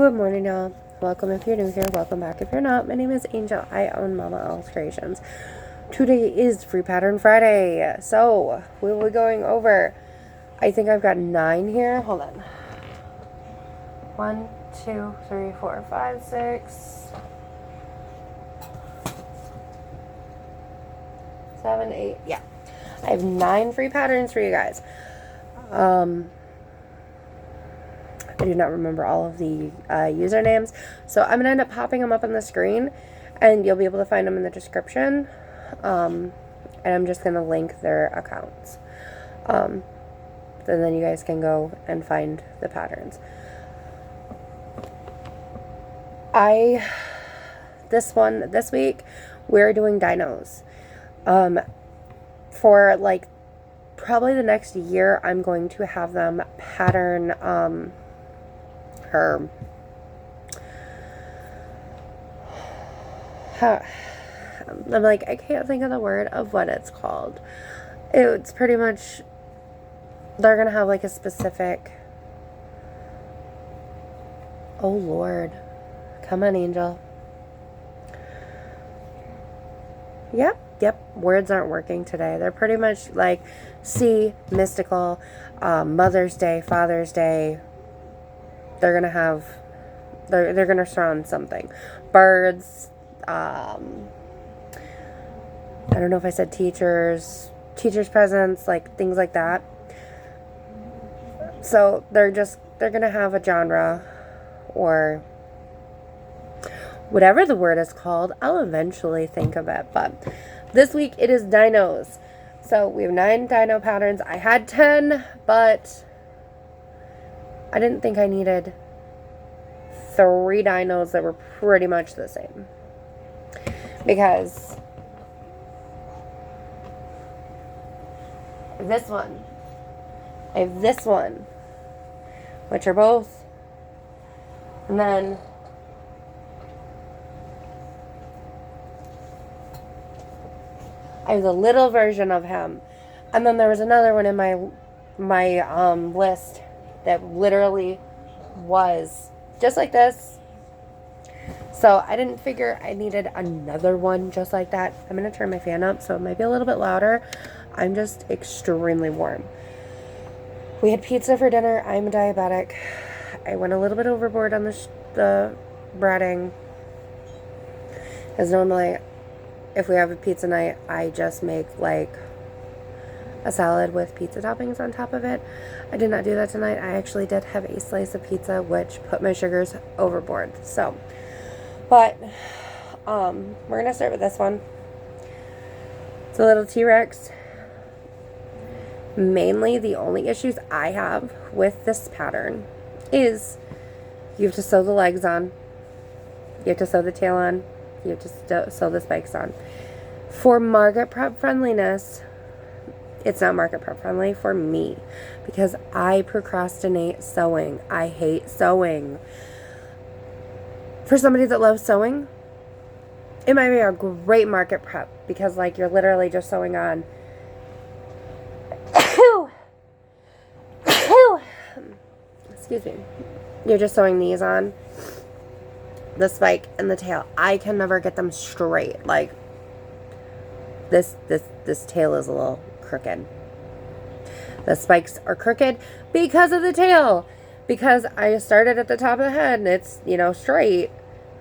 Good morning, y'all. Welcome if you're new here. Welcome back if you're not. My name is Angel. I own Mama Owl's Creations. Today is Free Pattern Friday. So, we will be going over, I think I've got 9 here. Hold on. 1, 2, 3, 4, 5, 6, 7, 8. Yeah. I have 9 free patterns for you guys. I do not remember all of the usernames, so I'm going to end up popping them up on the screen, and you'll be able to find them in the description, and I'm just going to link their accounts, and then you guys can go and find the patterns. This week, we're doing dinos. For like probably the next year, I'm going to have them pattern, her, I'm like, I can't think of the word of what it's called. It's pretty much, they're going to have like a specific, oh Lord, come on, Angel. Yep, words aren't working today. They're pretty much like, mystical, Mother's Day, Father's Day. They're going to have, they're going to surround something. Birds, I don't know if I said teachers presents, like things like that. So they're going to have a genre or whatever the word is called. I'll eventually think of it. But this week it is dinos. So we have 9 dino patterns. I had 10, but I didn't think I needed 3 dinos that were pretty much the same. Because I have this one, which are both, and then I have the little version of him, and then there was another one in my list that literally was just like this. So I didn't figure I needed another one just like that. I'm going to turn my fan up so it might be a little bit louder. I'm just extremely warm. We had pizza for dinner. I'm a diabetic. I went a little bit overboard on the breading. Because normally, if we have a pizza night, I just make like a salad with pizza toppings on top of it. I did not do that tonight. I actually did have a slice of pizza, which put my sugars overboard. So, but we're going to start with this one. It's a little T-Rex. Mainly the only issues I have with this pattern is you have to sew the legs on. You have to sew the tail on. You have to sew the spikes on. For market prep friendliness, it's not market prep friendly for me because I procrastinate sewing. I hate sewing. For somebody that loves sewing, it might be a great market prep because like you're literally just sewing on excuse me. You're just sewing these on, the spike and the tail. I can never get them straight. Like this tail is a little crooked. The spikes are crooked because of the tail. Because I started at the top of the head and it's, straight,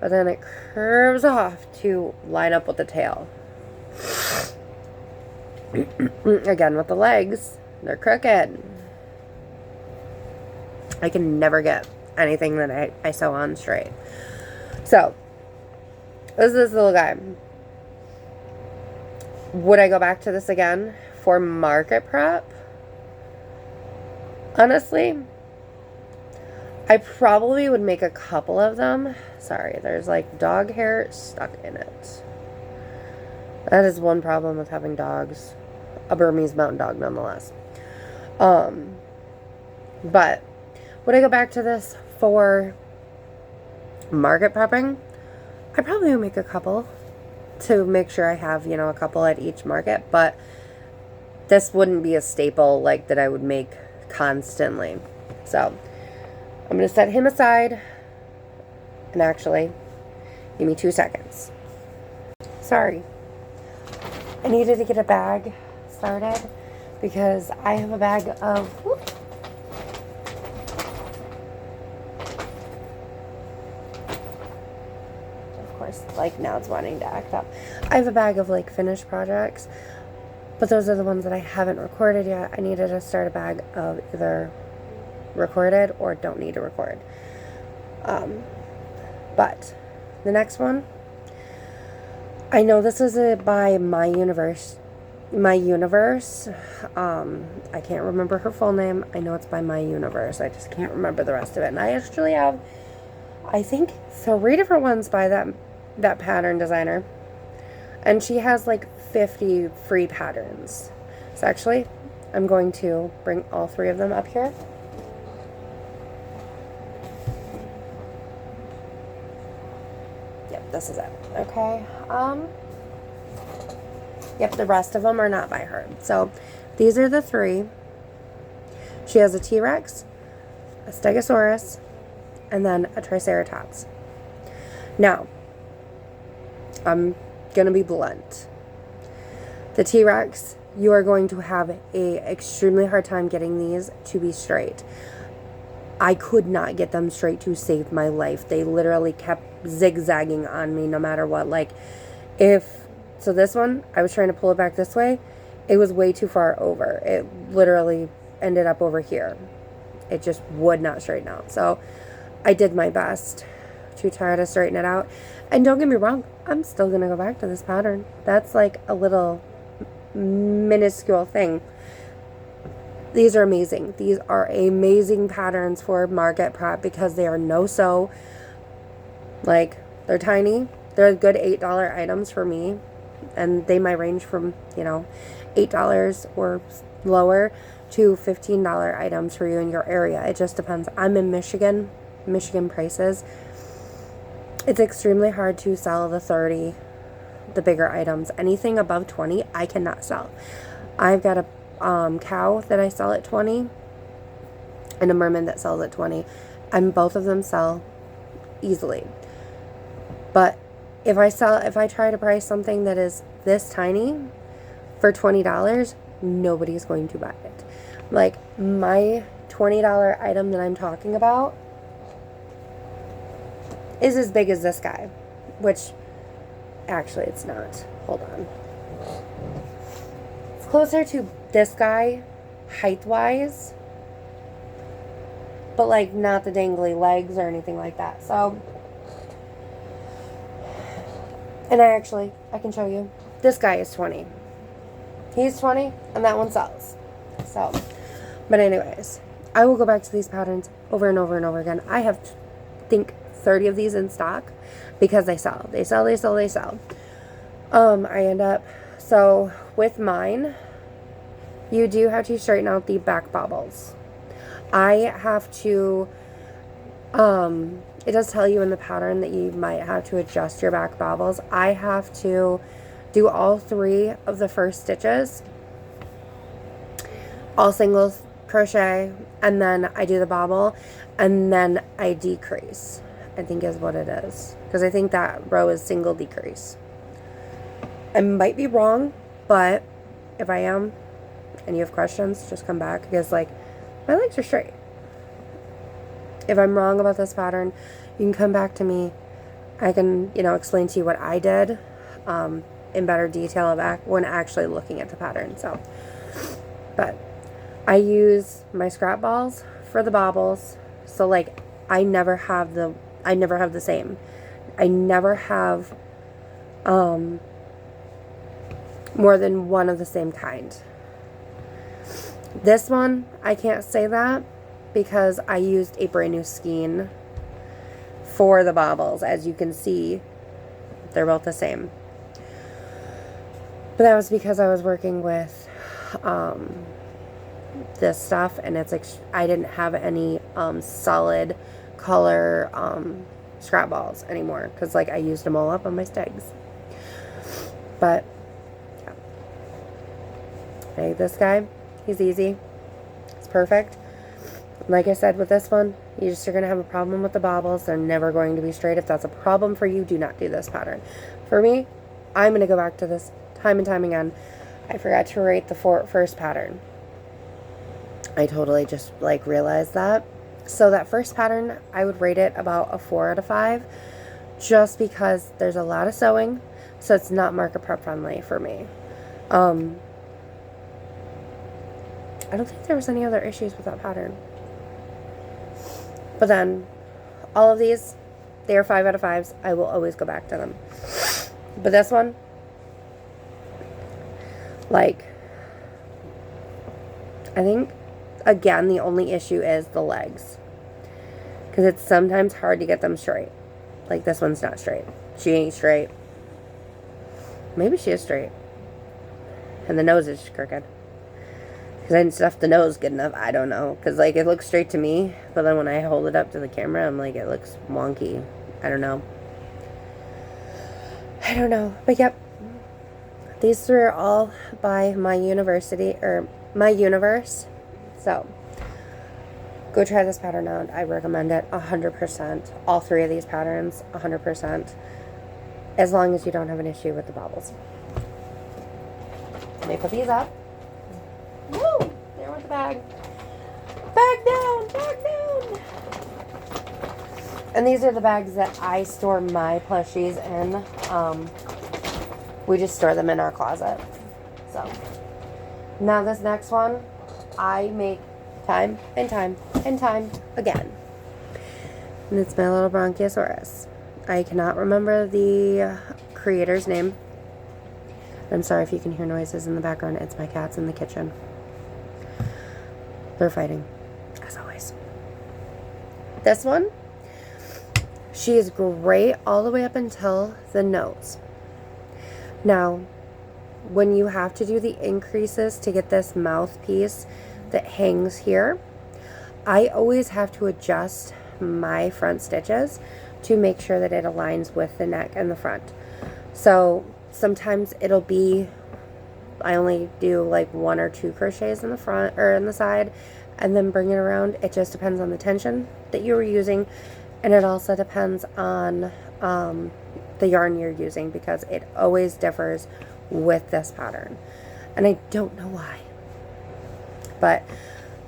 but then it curves off to line up with the tail. Again, with the legs, they're crooked. I can never get anything that I sew on straight. So, this is this little guy. Would I go back to this again for market prep? Honestly, I probably would make a couple of them. Sorry, there's like dog hair stuck in it. That is one problem with having dogs. A Burmese mountain dog, nonetheless. But would I go back to this for market prepping? I probably would make a couple to make sure I have, a couple at each market, but this wouldn't be a staple like that I would make constantly. So I'm going to set him aside And actually, give me 2 seconds. Sorry. I needed to get a bag started because I have a bag of... Whoop. Of course, like now it's wanting to act up. I have a bag of like finished projects, but those are the ones that I haven't recorded yet. I needed to start a bag of either recorded or don't need to record. But the next one, I know this is by My Universe. I can't remember her full name. I know it's by My Universe. I just can't remember the rest of it. And I actually have, I think, 3 different ones by that pattern designer. And she has like 50 free patterns. So actually, I'm going to bring all 3 of them up here. Yep, this is it. Okay. Yep, the rest of them are not by her. So these are the 3. She has a T-Rex, a Stegosaurus, and then a Triceratops. Now, I'm going to be blunt. The T-Rex, you are going to have a extremely hard time getting these to be straight. I could not get them straight to save my life. They literally kept zigzagging on me no matter what. Like, so this one, I was trying to pull it back this way. It was way too far over. It literally ended up over here. It just would not straighten out. So I did my best to try to straighten it out. And don't get me wrong, I'm still going to go back to this pattern. That's like a little minuscule thing. These are amazing. These are amazing patterns for market prep because they are no-sew. Like, they're tiny. They're good $8 items for me. And they might range from, $8 or lower to $15 items for you in your area. It just depends. I'm in Michigan. Michigan prices. It's extremely hard to sell the 30, the bigger items. Anything above 20, I cannot sell. I've got a cow that I sell at 20 and a merman that sells at 20, and both of them sell easily. But if I try to price something that is this tiny for $20, nobody's going to buy it. Like, my $20 item that I'm talking about is as big as this guy, which actually it's not. Hold on. It's closer to this guy height-wise, but like not the dangly legs or anything like that. So, and I can show you. This guy is 20. He's 20, and that one sells. So, but anyways, I will go back to these patterns over and over and over again. I have, I think, 30 of these in stock because they sell. They sell. I end up, so with mine, you do have to straighten out the back bobbles. I have to, it does tell you in the pattern that you might have to adjust your back bobbles. I have to do all 3 of the first stitches, all single crochet, and then I do the bobble, and then I decrease, I think is what it is, because I think that row is single decrease. I might be wrong, but if I am and you have questions, just come back, because like my legs are straight. If I'm wrong about this pattern, you can come back to me. I can, explain to you what I did in better detail when actually looking at the pattern. So, but I use my scrap balls for the bobbles. So like I never have the same. I never have more than one of the same kind. This one, I can't say that because I used a brand new skein for the bobbles. As you can see, they're both the same. But that was because I was working with this stuff, and it's like I didn't have any solid color scrap balls anymore because like I used them all up on my stegs. But yeah. Hey, this guy, he's easy. It's perfect. Like I said with this one, you just are going to have a problem with the bobbles. They're never going to be straight. If that's a problem for you, do not do this pattern. For me, I'm going to go back to this time and time again. I forgot to rate the first pattern. I totally just like realized that. So that first pattern, I would rate it about a 4 out of 5, just because there's a lot of sewing, so it's not marker prep friendly for me. I don't think there was any other issues with that pattern. But then, all of these, they are 5 out of 5s. I will always go back to them. But this one, like, I think, again, the only issue is the legs. Because it's sometimes hard to get them straight. Like, this one's not straight. She ain't straight. Maybe she is straight. And the nose is crooked. Because I didn't stuff the nose good enough. I don't know. Because, like, it looks straight to me. But then when I hold it up to the camera, I'm like, it looks wonky. I don't know. But, yep. These three are all by my university, or my universe. So, go try this pattern out. I recommend it 100%. All three of these patterns, 100%. As long as you don't have an issue with the bobbles. Let me put these up. Woo! There with the bag. Bag down! Bag down! And these are the bags that I store my plushies in. We just store them in our closet. So, now this next one, I make time and time and time again. And it's my little Bronchiosaurus. I cannot remember the creator's name. I'm sorry if you can hear noises in the background. It's my cats in the kitchen. They're fighting, as always. This one, she is great all the way up until the nose. Now, when you have to do the increases to get this mouthpiece that hangs here, I always have to adjust my front stitches to make sure that it aligns with the neck and the front. So sometimes it'll be, I only do like 1 or 2 crochets in the front or in the side and then bring it around. It just depends on the tension that you were using, and it also depends on the yarn you're using, because it always differs with this pattern, and I don't know why. But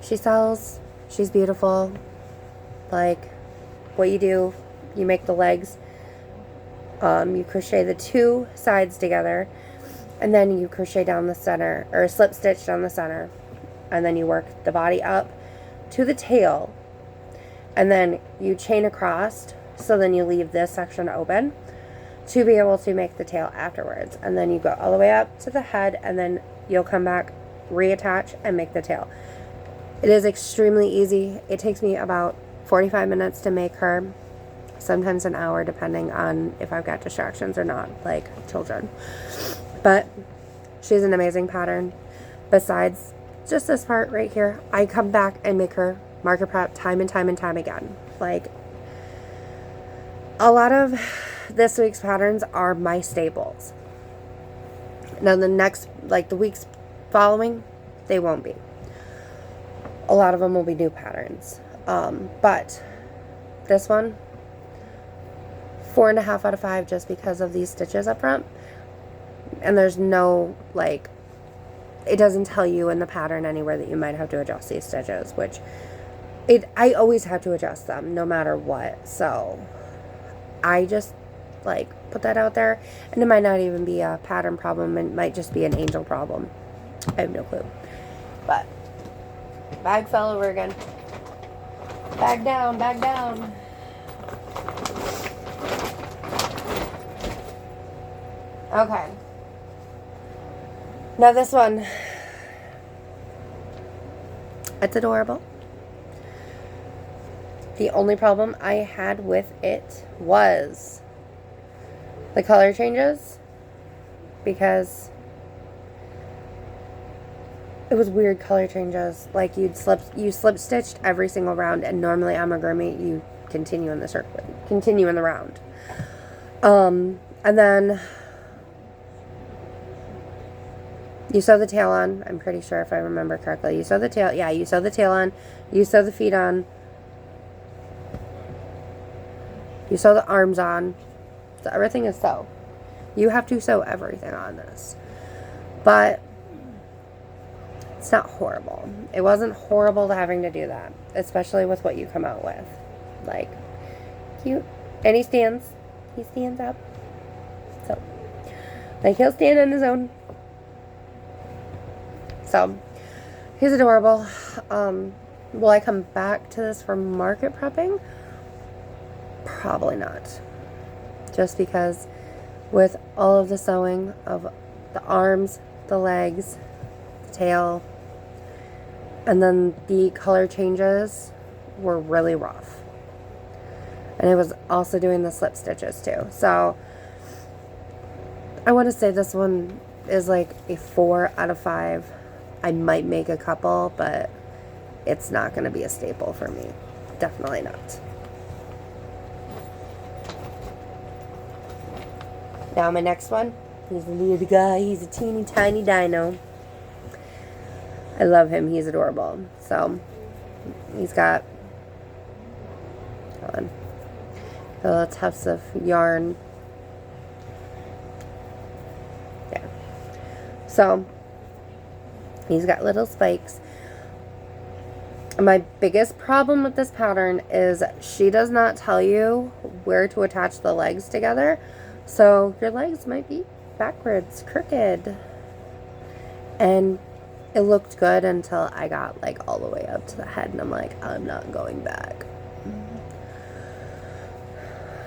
she sells, she's beautiful. Like, what you do, you make the legs, you crochet the 2 sides together, and then you crochet down the center, or slip stitch down the center, and then you work the body up to the tail, and then you chain across, so then you leave this section open to be able to make the tail afterwards. And then you go all the way up to the head, and then you'll come back, reattach, and make the tail. It is extremely easy. It takes me about 45 minutes to make her, sometimes an hour, depending on if I've got distractions or not, like children. But she's an amazing pattern. Besides just this part right here, I come back and make her marker prep time and time and time again. Like, a lot of this week's patterns are my staples. Now the next, like the weeks following, they won't be. A lot of them will be new patterns. But this one, 4.5 out of 5, just because of these stitches up front. And there's no, like, it doesn't tell you in the pattern anywhere that you might have to adjust these stitches, which I always have to adjust them no matter what. So I just, like, put that out there, and it might not even be a pattern problem. It might just be an angel problem. I have no clue. But bag fell over again. Bag down, bag down. Okay. Now this one, it's adorable. The only problem I had with it was the color changes, because it was weird color changes. Like, you slip stitched every single round, and normally amigurumi you continue in the circle, continue in the round. And then You sew the tail on. I'm pretty sure if I remember correctly. You sew the tail. Yeah, you sew the tail on. You sew the feet on. You sew the arms on. So everything is sew. You have to sew everything on this. But it's not horrible. It wasn't horrible to having to do that. Especially with what you come out with. Like, cute. And he stands. He stands up. So, like, he'll stand on his own. So, he's adorable. Will I come back to this for market prepping? Probably not. Just because with all of the sewing of the arms, the legs, the tail, and then the color changes were really rough. And it was also doing the slip stitches too. So, I want to say this one is like a 4 out of 5. I might make a couple, but it's not going to be a staple for me. Definitely not. Now my next one, he's a little guy. He's a teeny tiny dino. I love him. He's adorable. So, he's got, hold on, little tufts of yarn. Yeah. So, he's got little spikes. My biggest problem with this pattern is she does not tell you where to attach the legs together. So your legs might be backwards, crooked. And it looked good until I got like all the way up to the head and I'm like, I'm not going back.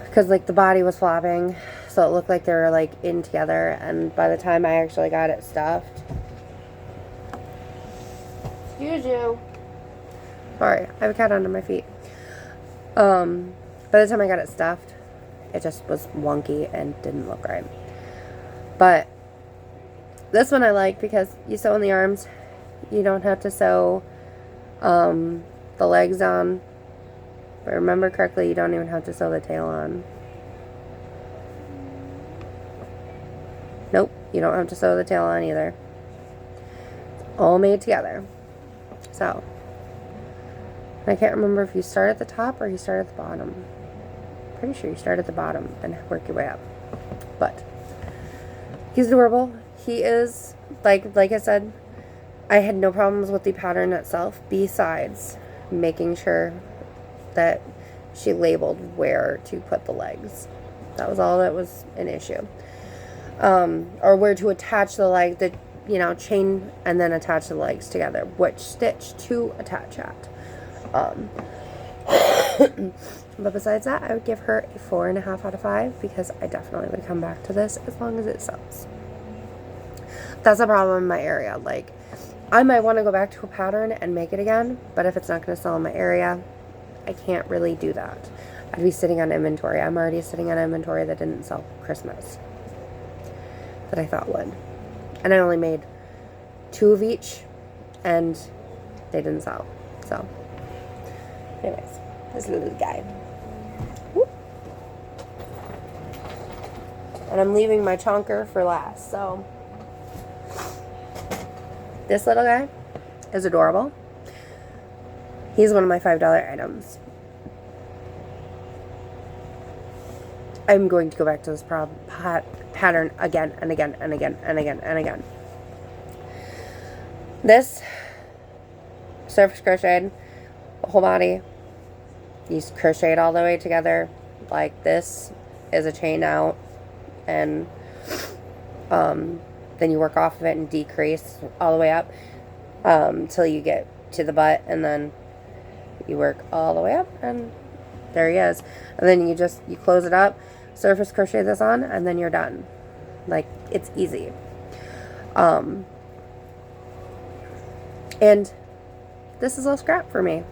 Because like the body was flopping, so it looked like they were like in together, and by the time I actually got it stuffed, excuse you, sorry, I have a cat under my feet. By the time I got it stuffed, it just was wonky and didn't look right. But this one I like because you sew in the arms, you don't have to sew the legs on. If I remember correctly, you don't even have to sew the tail on. Nope, you don't have to sew the tail on either. It's all made together. So, I can't remember if you start at the top or you start at the bottom. Pretty sure you start at the bottom and work your way up. But he's adorable. He is, like I said, I had no problems with the pattern itself, besides making sure that she labeled where to put the legs. That was all that was an issue. Or where to attach the leg, chain and then attach the legs together. Which stitch to attach at. But besides that, I would give her a 4.5 out of 5 because I definitely would come back to this as long as it sells. That's a problem in my area. Like, I might want to go back to a pattern and make it again, but if it's not going to sell in my area, I can't really do that. I'd be sitting on inventory. I'm already sitting on inventory that didn't sell Christmas that I thought would. And I only made 2 of each, and they didn't sell. So, anyways, this little guy. Whoop. And I'm leaving my chonker for last, so this little guy is adorable. He's one of my $5 items. I'm going to go back to this pattern again and again and again and again and again. This surface crocheted, the whole body. You crochet it all the way together. Like this is a chain out, and then you work off of it and decrease all the way up till you get to the butt, and then you work all the way up, and there he is. And then you close it up, surface crochet this on, and then you're done. Like, it's easy. And this is a scrap for me.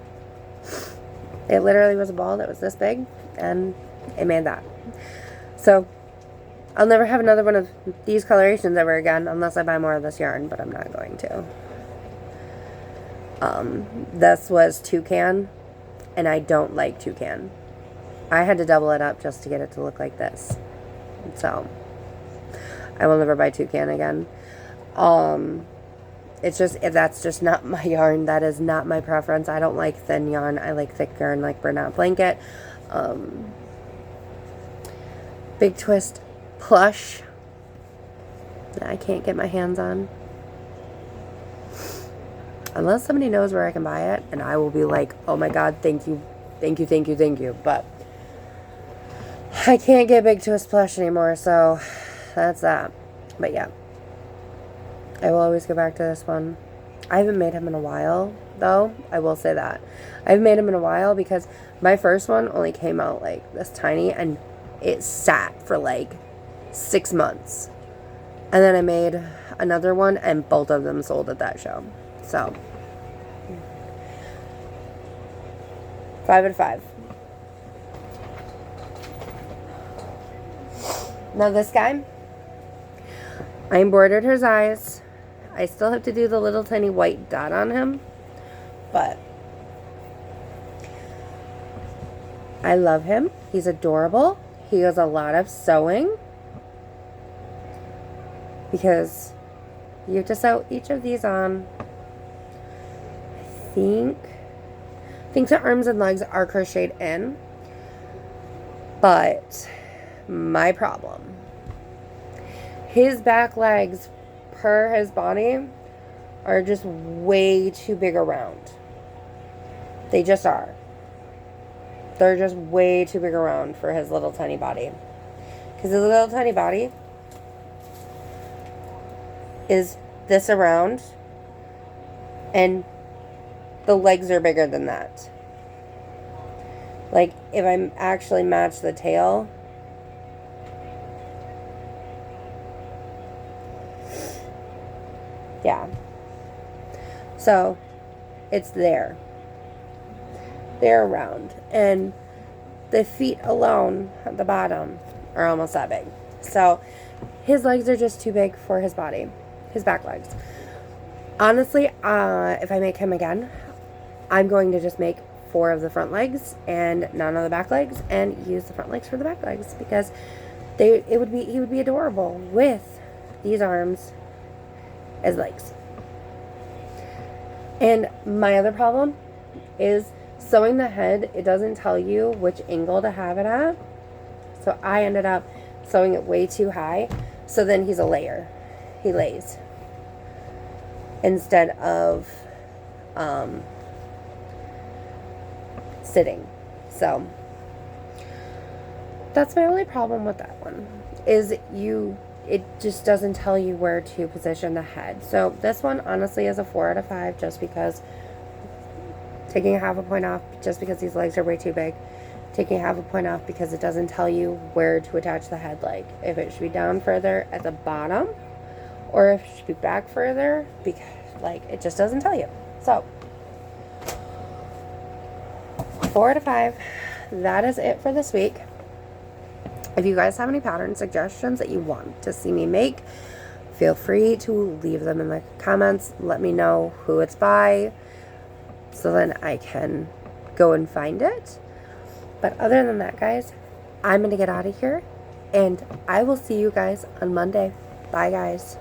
It literally was a ball that was this big, and it made that. So, I'll never have another one of these colorations ever again, unless I buy more of this yarn, but I'm not going to. This was toucan, and I don't like toucan. I had to double it up just to get it to look like this. So, I will never buy toucan again. It's just, that's just not my yarn. That is not my preference. I don't like thin yarn. I like thick yarn like Bernat Blanket. Big Twist plush that I can't get my hands on. Unless somebody knows where I can buy it, and I will be like, oh my god, thank you, thank you, thank you, thank you. But I can't get Big Twist plush anymore, so that's that. But yeah, I will always go back to this one. I haven't made him in a while, though. I will say that. I haven't made him in a while because my first one only came out like this tiny, and it sat for like 6 months. And then I made another one, and both of them sold at that show. So, 5 out of 5. Now this guy, I embroidered his eyes. I still have to do the little tiny white dot on him, but I love him. He's adorable. He does a lot of sewing because you have to sew each of these on. I think the arms and legs are crocheted in, but my problem, his back legs per his body are just way too big around. They just are. They're just way too big around for his little tiny body. Because his little tiny body is this around, and the legs are bigger than that. Like, if I actually match the tail, yeah. So, it's there. They're round. And the feet alone at the bottom are almost that big. So, his legs are just too big for his body. His back legs. Honestly, if I make him again, I'm going to just make 4 of the front legs and none of the back legs, and use the front legs for the back legs, because he would be adorable with these arms as legs. And my other problem is sewing the head. It doesn't tell you which angle to have it at, so I ended up sewing it way too high. So then he's a layer. He lays instead of sitting. So that's my only problem with that one, is it just doesn't tell you where to position the head. So this one honestly is a 4 out of 5, just because taking a half a point off, just because these legs are way too big. Taking half a point off because it doesn't tell you where to attach the head, like if it should be down further at the bottom or if it should be back further, because like it just doesn't tell you. So 4 out of 5. That is it for this week. If you guys have any pattern suggestions that you want to see me make, feel free to leave them in the comments. Let me know who it's by, so then I can go and find it. But other than that, guys, I'm going to get out of here, and I will see you guys on Monday. Bye, guys.